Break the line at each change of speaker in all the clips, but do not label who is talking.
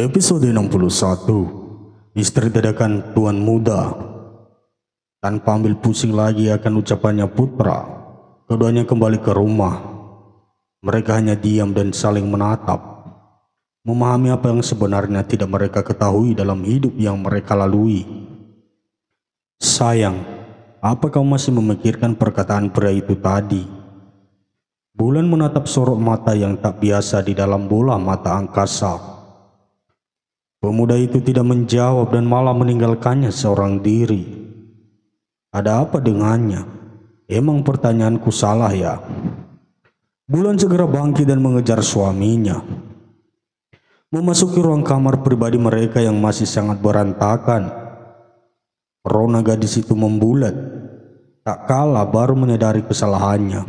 Episode 61. Istri dadakan tuan muda. Tanpa ambil pusing lagi akan ucapannya putra, keduanya kembali ke rumah. Mereka hanya diam dan saling menatap, memahami apa yang sebenarnya tidak mereka ketahui dalam hidup yang mereka lalui. Sayang, apa kau masih memikirkan perkataan pria itu tadi? Bulan menatap sorot mata yang tak biasa di dalam bola mata angkasa. Pemuda itu tidak menjawab dan malah meninggalkannya seorang diri. Ada apa dengannya? Emang pertanyaanku salah ya? Bulan segera bangkit dan mengejar suaminya. Memasuki ruang kamar pribadi mereka yang masih sangat berantakan. Rona gadis itu membulat. Tak kalah baru menyadari kesalahannya.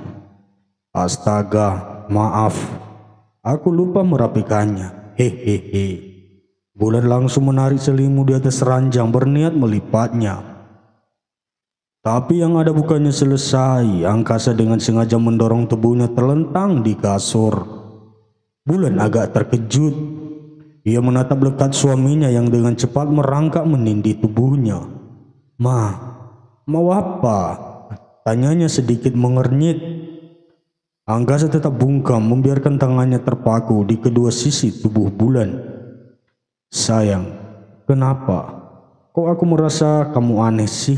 Astaga, maaf. Aku lupa merapikannya. Hehehe. Bulan langsung menarik selimut di atas ranjang berniat melipatnya. Tapi yang ada bukannya selesai, angkasa dengan sengaja mendorong tubuhnya terlentang di kasur. Bulan agak terkejut. Ia menatap lekat suaminya yang dengan cepat merangkak menindih tubuhnya. Mau apa? Tanyanya sedikit mengernyit. Angkasa tetap bungkam membiarkan tangannya terpaku di kedua sisi tubuh Bulan. Sayang, kenapa? Kok aku merasa kamu aneh sih?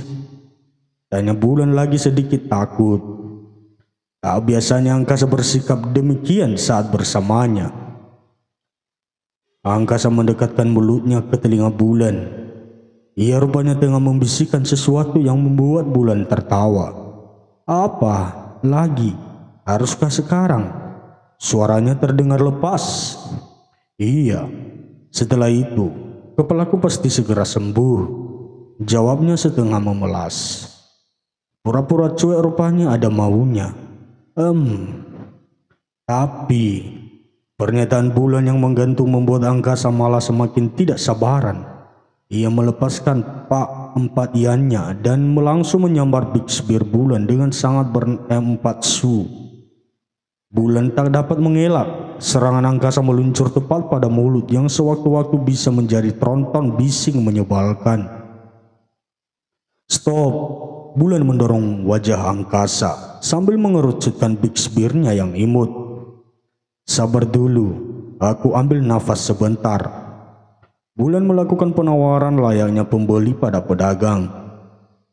Tanya Bulan lagi sedikit takut. Tak biasanya Angkasa bersikap demikian saat bersamanya. Angkasa mendekatkan mulutnya ke telinga Bulan. Ia rupanya tengah membisikkan sesuatu yang membuat Bulan tertawa. Apa lagi? Haruskah sekarang? Suaranya terdengar lepas. Iya. Setelah itu, kepalaku pasti segera sembuh. Jawabnya setengah memelas. Pura-pura cuek rupanya ada maunya. Tapi pernyataan Bulan yang menggantung membuat Angkasa malah semakin tidak sabaran. Ia melepaskan pak empat iannya dan langsung menyambar bibir Bulan dengan sangat berempatsu. Bulan tak dapat mengelak. Serangan Angkasa meluncur tepat pada mulut yang sewaktu-waktu bisa menjadi tronton bising menyebalkan. Stop! Bulan mendorong wajah Angkasa sambil mengerucutkan bibirnya yang imut. Sabar dulu, aku ambil nafas sebentar. Bulan melakukan penawaran layaknya pembeli pada pedagang.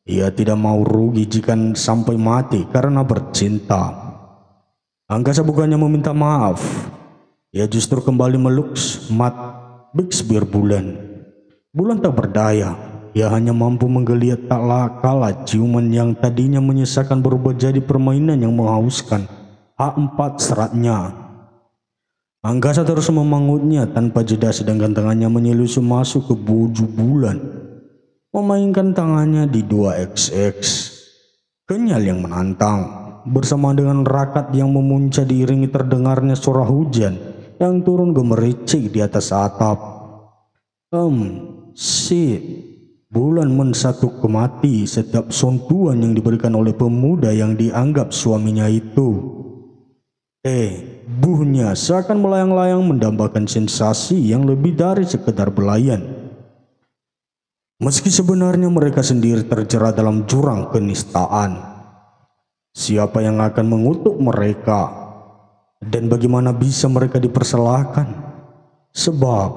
Ia tidak mau rugi jika sampai mati karena bercinta. Angkasa bukannya meminta maaf, ia justru kembali meluk bibir Bulan. Bulan tak berdaya, ia hanya mampu menggeliat tak kala ciuman yang tadinya menyisakan berubah jadi permainan yang menghauskan A4 seratnya. Angkasa terus memangutnya tanpa jeda sedangkan tangannya menyelusup masuk ke baju Bulan, memainkan tangannya di 2XX. Kenyal yang menantang. Bersama dengan rakat yang memuncak diiringi terdengarnya suara hujan yang turun gemericik di atas atap. Bulan mensatu kemati setiap sentuhan yang diberikan oleh pemuda yang dianggap suaminya itu. Buhnya seakan melayang-layang mendambakan sensasi yang lebih dari sekedar belayan. Meski sebenarnya mereka sendiri terjerat dalam jurang kenistaan. Siapa yang akan mengutuk mereka? Dan bagaimana bisa mereka dipersalahkan? Sebab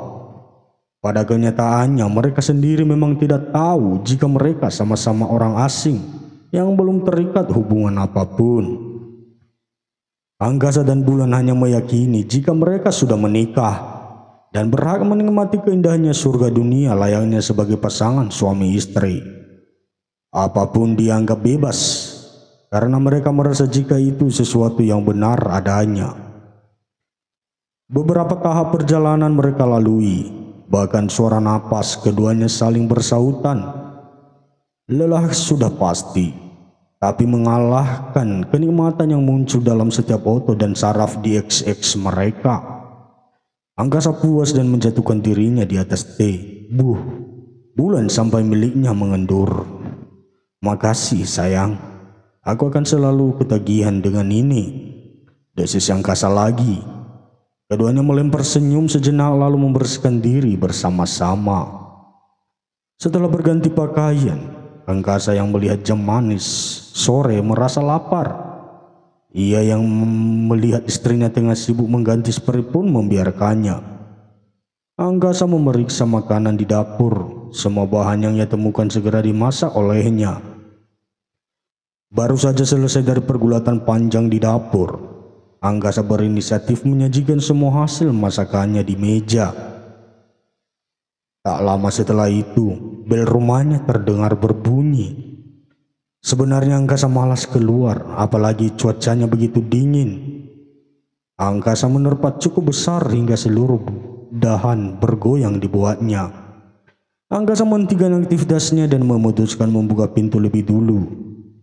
pada kenyataannya mereka sendiri memang tidak tahu jika mereka sama-sama orang asing yang belum terikat hubungan apapun. Angkasa dan Bulan hanya meyakini jika mereka sudah menikah dan berhak menikmati keindahannya surga dunia layaknya sebagai pasangan suami istri. Apapun dianggap bebas. Karena mereka merasa jika itu sesuatu yang benar adanya. Beberapa tahap perjalanan mereka lalui, bahkan suara napas keduanya saling bersautan. Lelah sudah pasti, tapi mengalahkan kenikmatan yang muncul dalam setiap otot dan saraf di XX mereka. Angkasa puas dan menjatuhkan dirinya di atas teh. Bulan sampai miliknya mengendur. Makasih sayang. Aku akan selalu ketagihan dengan ini. Desis Angkasa lagi. Keduanya melempar senyum sejenak lalu membersihkan diri bersama-sama. Setelah berganti pakaian, angkasa yang melihat jam manis sore merasa lapar. Ia yang melihat istrinya tengah sibuk mengganti spray pun membiarkannya. Angkasa memeriksa makanan di dapur. Semua bahan yang ia temukan segera dimasak olehnya. Baru saja selesai dari pergulatan panjang di dapur, Angkasa berinisiatif menyajikan semua hasil masakannya di meja. Tak lama setelah itu, bel rumahnya terdengar berbunyi. Sebenarnya Angkasa malas keluar, apalagi cuacanya begitu dingin. Angkasa menerpa cukup besar hingga seluruh dahan bergoyang dibuatnya. Angkasa menghentikan aktivitasnya dan memutuskan membuka pintu lebih dulu.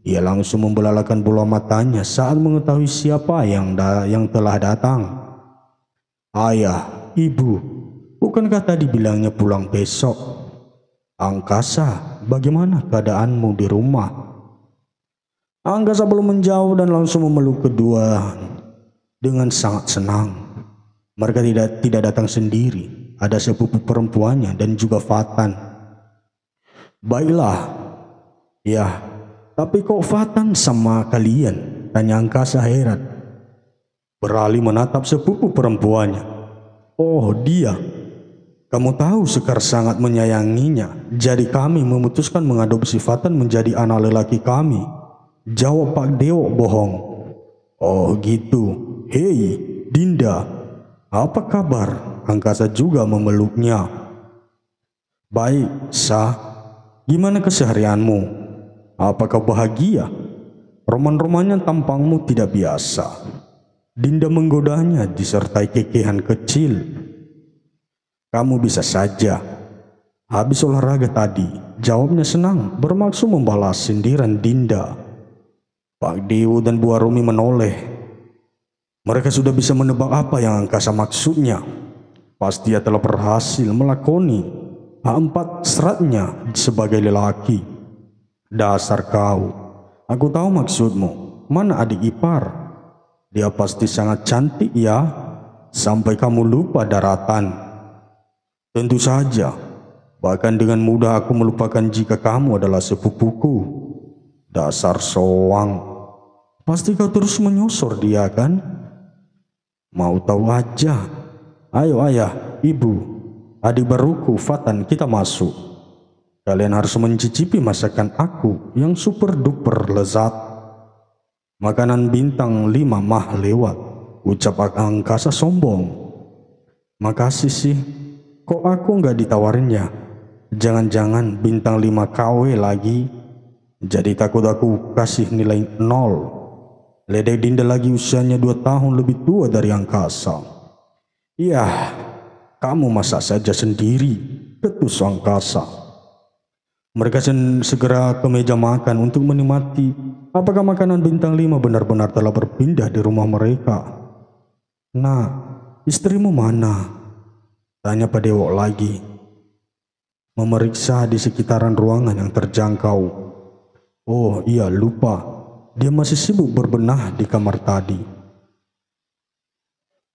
Ia langsung membelalakan bola matanya saat mengetahui siapa yang telah datang. "Ayah, ibu, bukankah tadi bilangnya pulang besok?" "Angkasa, bagaimana keadaanmu di rumah?" Angkasa belum menjawab dan langsung memeluk kedua dengan sangat senang. Mereka tidak datang sendiri, ada sepupu perempuannya dan juga Fatan. "Baiklah, ya, tapi kok Fatan sama kalian?" tanya Angkasa heran. Beralih menatap sepupu perempuannya. "Oh, dia. Kamu tahu Sekar sangat menyayanginya, jadi kami memutuskan mengadopsi Fatan menjadi anak lelaki kami," jawab Pak Dewo bohong. "Oh gitu. Hei, Dinda, apa kabar?" Angkasa juga memeluknya. "Baik, Sa. Gimana keseharianmu? Apakah bahagia? Roman-romannya tampangmu tidak biasa." Dinda menggodanya disertai kekehan kecil. "Kamu bisa saja. Habis olahraga tadi," jawabnya senang, bermaksud membalas sindiran Dinda. Pak Dewo dan Bu Arumi menoleh. Mereka sudah bisa menebak apa yang Angkasa maksudnya. Pasti ia telah berhasil melakoni A4 seratnya sebagai lelaki. "Dasar kau, aku tahu maksudmu. Mana adik ipar? Dia pasti sangat cantik ya, sampai kamu lupa daratan." "Tentu saja, bahkan dengan mudah aku melupakan jika kamu adalah sepupuku." "Dasar soang, pasti kau terus menyosor dia kan? Mau tahu aja. Ayo ayah, ibu, adik baruku Fatan, kita masuk. Kalian harus mencicipi masakan aku yang super duper lezat. Makanan bintang 5 mah lewat," ucap Angkasa sombong. "Makasih sih, kok aku nggak ditawarinnya? Jangan-jangan bintang 5 KW lagi, jadi takut aku kasih nilai 0. Ledek Dinda lagi usianya 2 tahun lebih tua dari Angkasa. "Yah, kamu masak saja sendiri," ketus Angkasa. Mereka segera ke meja makan untuk menikmati apakah makanan bintang 5 benar-benar telah berpindah di rumah mereka. "Nah, istrimu mana?" tanya Pak Dewo lagi, memeriksa di sekitaran ruangan yang terjangkau. "Oh iya, lupa. Dia masih sibuk berbenah di kamar tadi."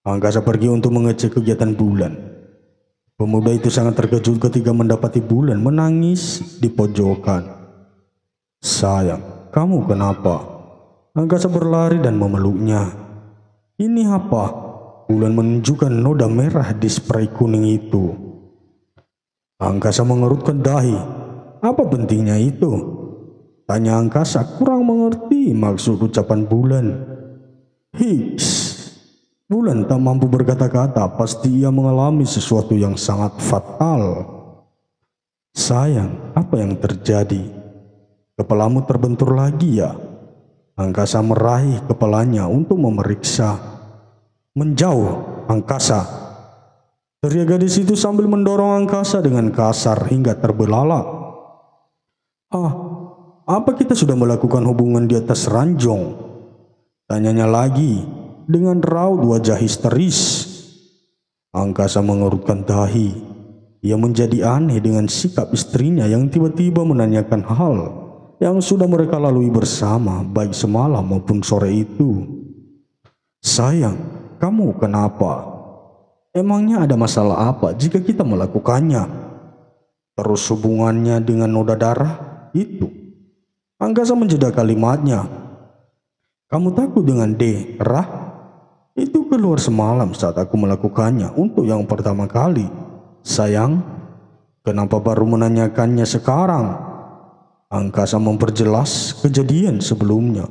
Angkasa pergi untuk mengecek kegiatan Bulan. Pemuda itu sangat terkejut ketika mendapati Bulan menangis di pojokan. "Sayang, kamu kenapa?" Angkasa berlari dan memeluknya. "Ini apa?" Bulan menunjukkan noda merah di spray kuning itu. Angkasa mengerutkan dahi. "Apa pentingnya itu?" tanya Angkasa kurang mengerti maksud ucapan Bulan. "Hiks." Bulan tak mampu berkata-kata, pasti ia mengalami sesuatu yang sangat fatal. "Sayang, apa yang terjadi? Kepalamu terbentur lagi ya?" Angkasa meraih kepalanya untuk memeriksa. "Menjauh, Angkasa!" teriak gadis itu sambil mendorong Angkasa dengan kasar hingga terbelalak. "Ah, apa kita sudah melakukan hubungan di atas ranjang?" tanyanya lagi dengan raut wajah histeris. Angkasa mengerutkan dahi. Ia menjadi aneh dengan sikap istrinya yang tiba-tiba menanyakan hal yang sudah mereka lalui bersama baik semalam maupun sore itu. "Sayang, kamu kenapa?" Emangnya ada masalah apa jika kita melakukannya? Terus hubungannya dengan noda darah itu? Angkasa menjeda kalimatnya. Kamu takut dengan D, Rah? Itu keluar semalam saat aku melakukannya untuk yang pertama kali. Sayang, kenapa baru menanyakannya sekarang? Angkasa memperjelas kejadian sebelumnya.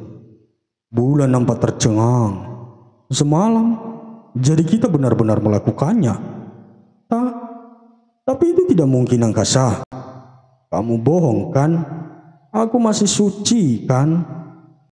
Bulan nampak tercengang. Semalam, jadi kita benar-benar melakukannya. Tapi itu tidak mungkin, Angkasa. Kamu bohong kan? Aku masih suci kan?